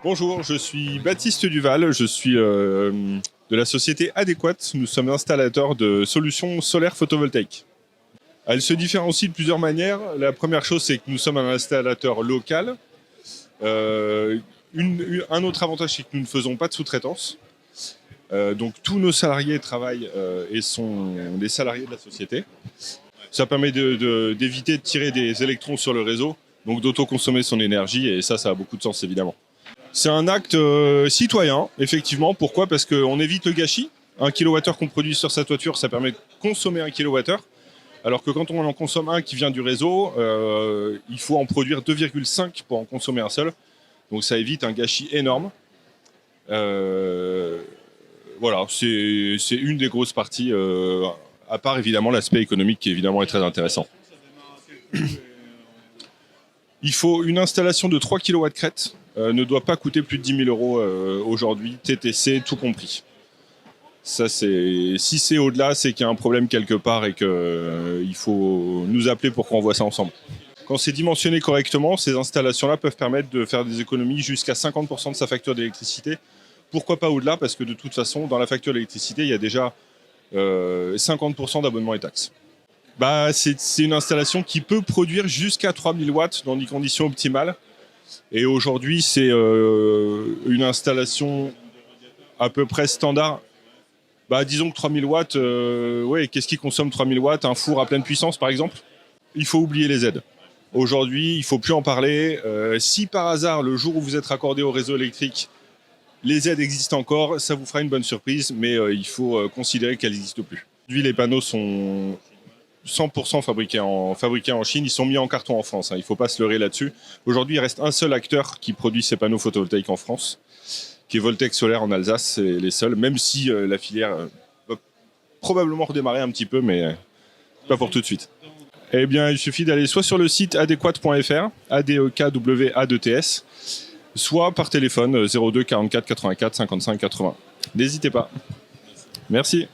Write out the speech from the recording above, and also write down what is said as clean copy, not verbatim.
Bonjour, je suis Baptiste Duval, je suis de la société Adéquate. Nous sommes installateurs de solutions solaires photovoltaïques. Elle se différencie de plusieurs manières. La première chose, c'est que nous sommes un installateur local. Un autre avantage, c'est que nous ne faisons pas de sous-traitance. Donc tous nos salariés travaillent et sont des salariés de la société. Ça permet d'éviter de tirer des électrons sur le réseau, donc d'autoconsommer son énergie, et ça a beaucoup de sens évidemment. C'est un acte citoyen, effectivement. Pourquoi ? Parce qu'on évite le gâchis. 1 kWh qu'on produit sur sa toiture, ça permet de consommer 1 kWh. Alors que quand on en consomme un qui vient du réseau, il faut en produire 2,5 pour en consommer un seul. Donc ça évite un gâchis énorme. Voilà, c'est une des grosses parties, à part évidemment l'aspect économique qui évidemment est très intéressant. Il faut une installation de 3 kW crête, ne doit pas coûter plus de 10 000 euros aujourd'hui, TTC tout compris. Ça, si c'est au-delà, c'est qu'il y a un problème quelque part et qu'il faut nous appeler pour qu'on voit ça ensemble. Quand c'est dimensionné correctement, ces installations-là peuvent permettre de faire des économies jusqu'à 50% de sa facture d'électricité. Pourquoi pas au-delà ? Parce que de toute façon, dans la facture d'électricité, il y a déjà 50% d'abonnement et taxes. C'est une installation qui peut produire jusqu'à 3000 watts dans des conditions optimales. Et aujourd'hui, c'est une installation à peu près standard. Disons que 3000 watts, qu'est-ce qui consomme 3000 watts ? Un four à pleine puissance, par exemple ? Il faut oublier les aides. Aujourd'hui, il ne faut plus en parler. Si par hasard, le jour où vous êtes raccordé au réseau électrique, les aides existent encore, ça vous fera une bonne surprise, mais il faut considérer qu'elles n'existent plus. Aujourd'hui, les panneaux sont 100% fabriqués en Chine, ils sont mis en carton en France, il ne faut pas se leurrer là-dessus. Aujourd'hui, il reste un seul acteur qui produit ces panneaux photovoltaïques en France, qui est Voltex Solaire en Alsace, c'est les seuls, même si la filière va probablement redémarrer un petit peu, mais pas pour tout de suite. Eh bien, il suffit d'aller soit sur le site adéquate.fr, ADEKWADETS, soit par téléphone 02 44 84 55 80. N'hésitez pas. Merci.